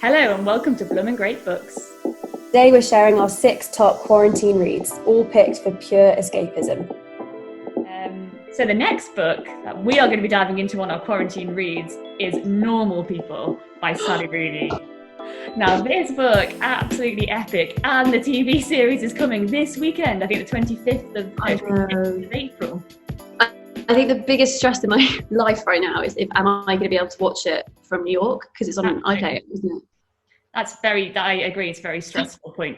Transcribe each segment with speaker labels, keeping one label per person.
Speaker 1: Hello and welcome to Blooming Great Books.
Speaker 2: Today we're sharing our 6 top quarantine reads, all picked for pure escapism.
Speaker 1: So the next book that we are going to be diving into on our quarantine reads is Normal People by Sally Rooney. Now this book, absolutely epic, and the TV series is coming this weekend, I think the 25th of April.
Speaker 3: I think the biggest stress in my life right now is am I going to be able to watch it from New York? Because it's on iPlayer, isn't it?
Speaker 1: I agree, it's a very stressful point.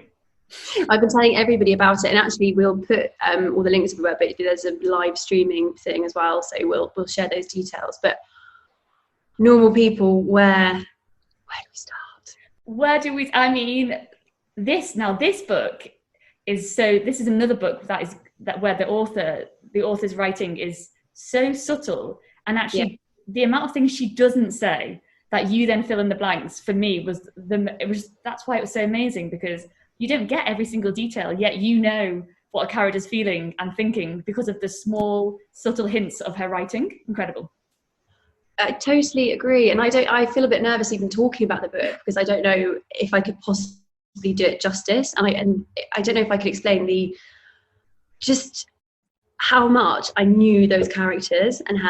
Speaker 3: I've been telling everybody about it, and actually we'll put all the links everywhere, but there's a live streaming thing as well, so we'll share those details. But Normal People, where do we start?
Speaker 1: This book is this is another book where the author's writing is so subtle, and actually the amount of things she doesn't say that you then fill in the blanks, for me that's why it was so amazing, because you don't get every single detail, yet you know what a character's feeling and thinking because of the small subtle hints of her writing. Incredible.
Speaker 3: I totally agree, and I feel a bit nervous even talking about the book because I don't know if I could possibly do it justice, and I don't know if I could explain just how much I knew those characters and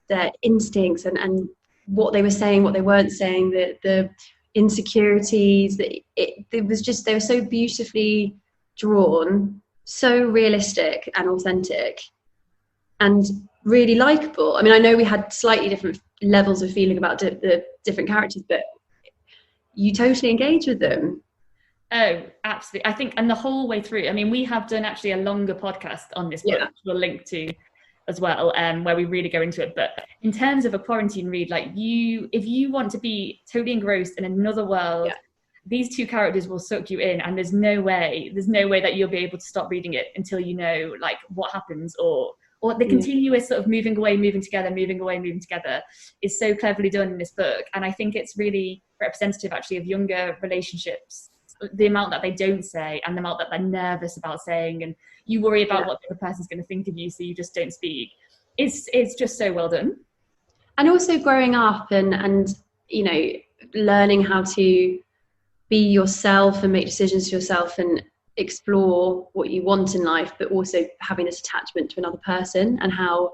Speaker 3: their instincts and what they were saying, what they weren't saying, the insecurities. It was just, they were so beautifully drawn, so realistic and authentic, and really likable. I mean, I know we had slightly different levels of feeling about the different characters, but you totally engage with them.
Speaker 1: Oh, absolutely. I think, and the whole way through, I mean, we have done actually a longer podcast on this book, which we'll link to as well, where we really go into it. But in terms of a quarantine read, if you want to be totally engrossed in another world, these two characters will suck you in, and there's no way that you'll be able to stop reading it until you know what happens, or the continuous sort of moving away, moving together, moving away, moving together is so cleverly done in this book. And I think it's really representative actually of younger relationships, the amount that they don't say and the amount that they're nervous about saying, and you worry about what the other person's going to think of you, so you just don't speak. It's just so well done.
Speaker 3: And also growing up and learning how to be yourself and make decisions for yourself and explore what you want in life, but also having this attachment to another person, and how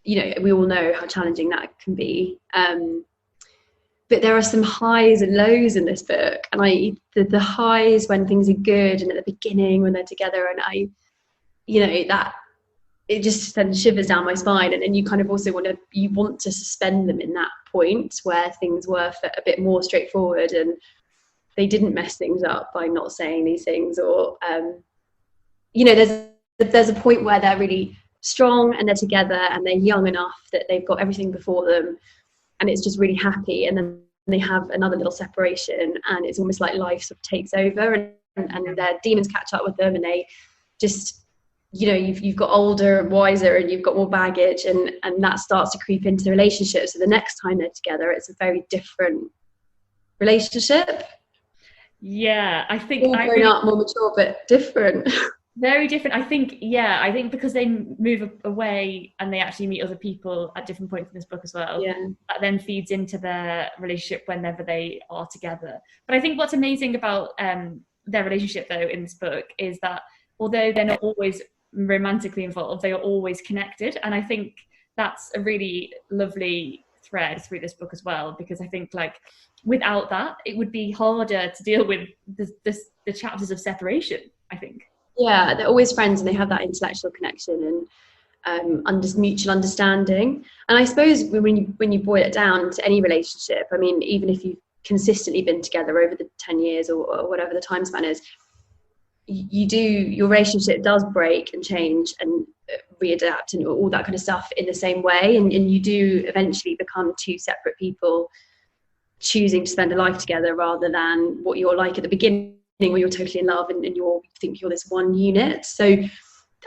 Speaker 3: we all know how challenging that can be. But there are some highs and lows in this book, and the highs when things are good and at the beginning when they're together, and that it just sends shivers down my spine, and you kind of also want to suspend them in that point where things were a bit more straightforward and they didn't mess things up by not saying these things, or there's a point where they're really strong and they're together and they're young enough that they've got everything before them, and it's just really happy, and then they have another little separation, and it's almost like life sort of takes over, and their demons catch up with them, and they just you've got older and wiser, and you've got more baggage, and that starts to creep into the relationship. So the next time they're together, it's a very different relationship.
Speaker 1: I think
Speaker 3: all grown up, more mature, but different.
Speaker 1: Very different. I think because they move away and they actually meet other people at different points in this book as well, that then feeds into their relationship whenever they are together. But I think what's amazing about their relationship though in this book is that although they're not always romantically involved, they are always connected, and I think that's a really lovely thread through this book as well, because I think without that it would be harder to deal with the chapters of separation, I think.
Speaker 3: They're always friends, and they have that intellectual connection and mutual understanding. And I suppose when you boil it down to any relationship, I mean, even if you've consistently been together over the 10 years or whatever the time span is, your relationship does break and change and readapt and all that kind of stuff in the same way, and you do eventually become two separate people choosing to spend a life together, rather than what you're like at the beginning where you're totally in love and you think you're this one unit. So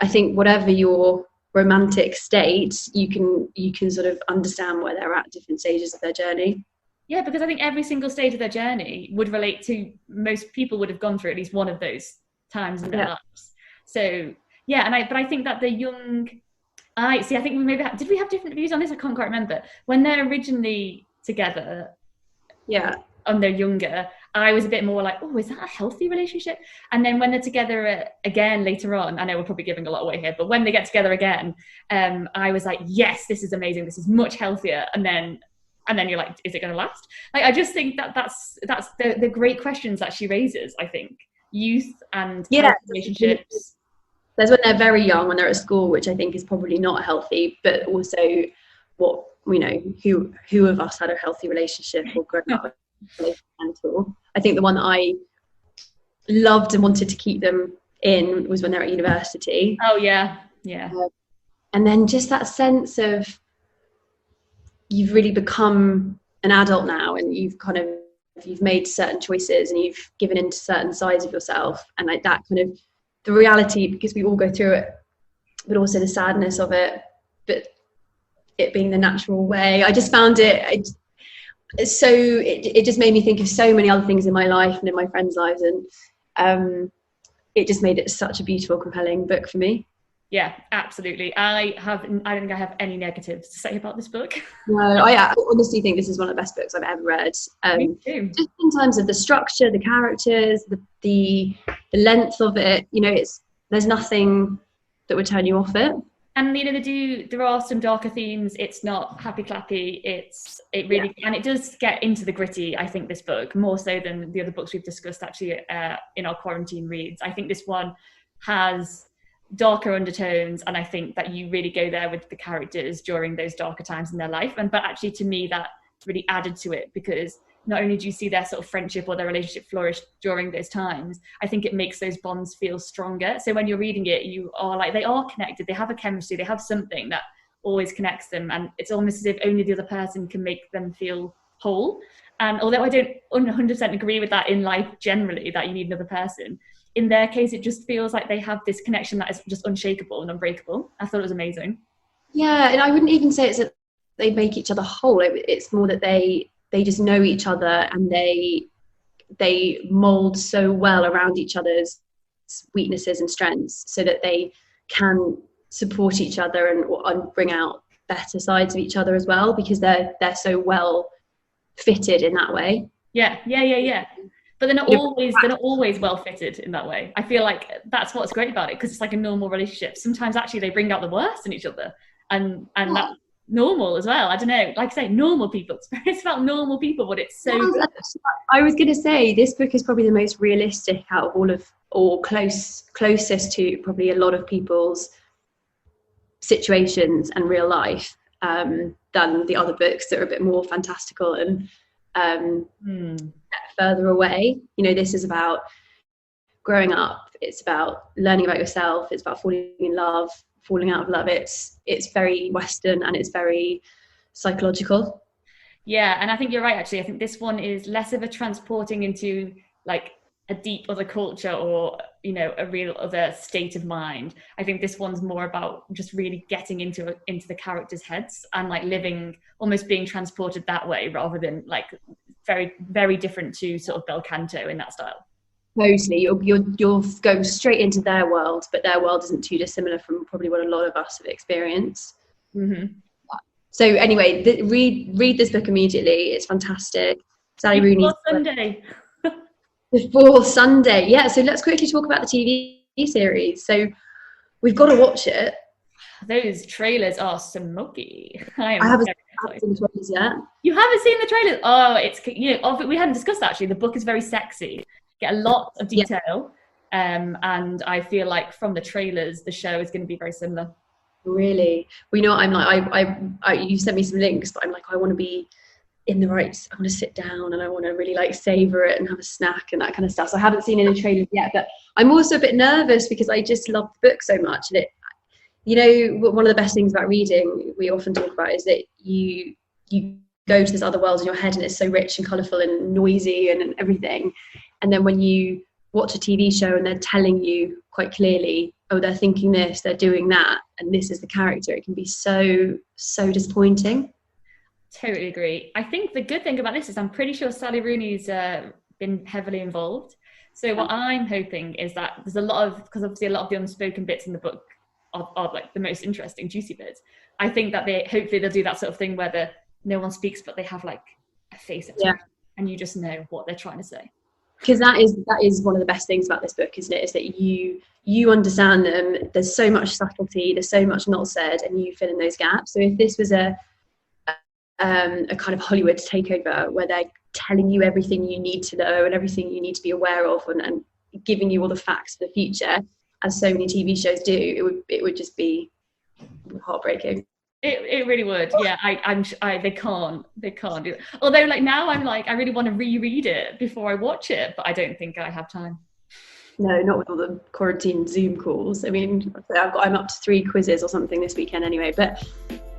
Speaker 3: I think whatever your romantic state, you can sort of understand where they're at different stages of their journey.
Speaker 1: Yeah, because I think every single stage of their journey would relate to, most people would have gone through at least one of those times in their lives. So but I think that the young, I think we maybe did we have different views on this? I can't quite remember. When they're originally together, when they're younger, I was a bit more like, oh, is that a healthy relationship? And then when they're together again later on, I know we're probably giving a lot away here, but when they get together again, I was like, yes, this is amazing. This is much healthier. And then you're like, is it going to last? Like, I just think that's the great questions that she raises. I think youth and relationships.
Speaker 3: There's when they're very young, when they're at school, which I think is probably not healthy, but also what, who of us had a healthy relationship or grown up mental. I think the one that I loved and wanted to keep them in was when they're at university.
Speaker 1: Oh yeah.
Speaker 3: And then just that sense of you've really become an adult now, and you've made certain choices and you've given into certain sides of yourself, and like that kind of the reality, because we all go through it, but also the sadness of it, but it being the natural way. I just found it just made me think of so many other things in my life and in my friends' lives, and it just made it such a beautiful, compelling book for me.
Speaker 1: Yeah, absolutely. I don't think I have any negatives to say about this book.
Speaker 3: No, I honestly think this is one of the best books I've ever read.
Speaker 1: Me too.
Speaker 3: Just in terms of the structure, the characters, the length of it, there's nothing that would turn you off it.
Speaker 1: And there are some darker themes. It's not happy clappy. And it does get into the gritty. I think this book more so than the other books we've discussed actually in our quarantine reads. I think this one has darker undertones, and I think that you really go there with the characters during those darker times in their life. But actually, to me, that really added to it, because not only do you see their sort of friendship or their relationship flourish during those times, I think it makes those bonds feel stronger. So when you're reading it, you are like, they are connected, they have a chemistry, they have something that always connects them, and it's almost as if only the other person can make them feel whole. And although I don't 100% agree with that in life generally, that you need another person, in their case, it just feels like they have this connection that is just unshakable and unbreakable. I thought it was amazing.
Speaker 3: Yeah, and I wouldn't even say it's that they make each other whole. It's more that they just know each other, and they mold so well around each other's weaknesses and strengths, so that they can support each other and bring out better sides of each other as well, because they're so well fitted in that way.
Speaker 1: Yeah. But they're not always well fitted in that way. I feel like that's what's great about it, because it's like a normal relationship. Sometimes actually they bring out the worst in each other, and that's normal as well. I don't know, like I say, normal people. It's about normal people, but it's so good.
Speaker 3: I was going to say this book is probably the most realistic out of closest to probably a lot of people's situations and real life, than the other books that are a bit more fantastical and further away. This is about growing up, it's about learning about yourself, it's about falling in love, falling out of love. It's very Western, and it's very psychological.
Speaker 1: Yeah, and I think you're right, actually. I think this one is less of a transporting into like a deep other culture or a real other state of mind. I think this one's more about just really getting into the characters' heads and like living, almost being transported that way, rather than like very, very different to sort of Bel Canto in that style.
Speaker 3: Totally, you're going straight into their world, but their world isn't too dissimilar from probably what a lot of us have experienced.
Speaker 1: Mm-hmm.
Speaker 3: So anyway, read this book immediately. It's fantastic. Sally Rooney. Before Sunday. Yeah, so let's quickly talk about the TV series. So we've got to watch it.
Speaker 1: Those trailers are smoky.
Speaker 3: I haven't seen the trailers yet.
Speaker 1: You haven't seen the trailers? Oh, it's we hadn't discussed that, actually. The book is very sexy. Get a lot of detail, and I feel like from the trailers, the show is going to be very similar.
Speaker 3: Really? Well, I'm like, I you sent me some links, but I'm like, I want to be in the right. I want to sit down and I want to really like savor it and have a snack and that kind of stuff. So I haven't seen any trailers yet, but I'm also a bit nervous because I just love the book so much. And one of the best things about reading, we often talk about, is that you go to this other world in your head, and it's so rich and colourful and noisy and everything. And then when you watch a TV show and they're telling you quite clearly, oh, they're thinking this, they're doing that, and this is the character, it can be so disappointing.
Speaker 1: Totally agree. I think the good thing about this is I'm pretty sure Sally Rooney's been heavily involved. So what I'm hoping is that there's because obviously a lot of the unspoken bits in the book are like the most interesting, juicy bits. I think that hopefully they'll do that sort of thing where no one speaks, but they have like a face expression. and you just know what they're trying to say.
Speaker 3: Because that is one of the best things about this book, isn't it? Is that you understand them. There's so much subtlety, there's so much not said, and you fill in those gaps. So if this was a kind of Hollywood takeover where they're telling you everything you need to know and everything you need to be aware of, and giving you all the facts for the future, as so many TV shows do, it would just be heartbreaking.
Speaker 1: It really would. Yeah, they can't do it. Although like now I'm like, I really want to reread it before I watch it, but I don't think I have time.
Speaker 3: No, not with all the quarantine Zoom calls. I mean, I'm up to 3 quizzes or something this weekend anyway, but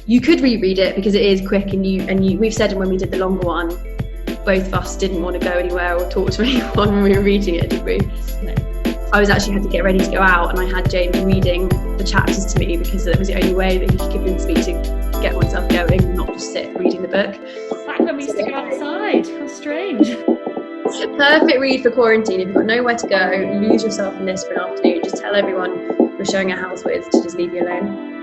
Speaker 3: you could reread it because it is quick, and you we've said when we did the longer one, both of us didn't want to go anywhere or talk to anyone when we were reading it, did we?
Speaker 1: No.
Speaker 3: I was actually had to get ready to go out, and I had James reading the chapters to me because that was the only way that he could convince me to get myself going and not just sit reading the book.
Speaker 1: Back when we used to go outside. How strange.
Speaker 3: Perfect read for quarantine. If you've got nowhere to go, lose yourself in this for an afternoon. Just tell everyone you're showing a house with to just leave you alone.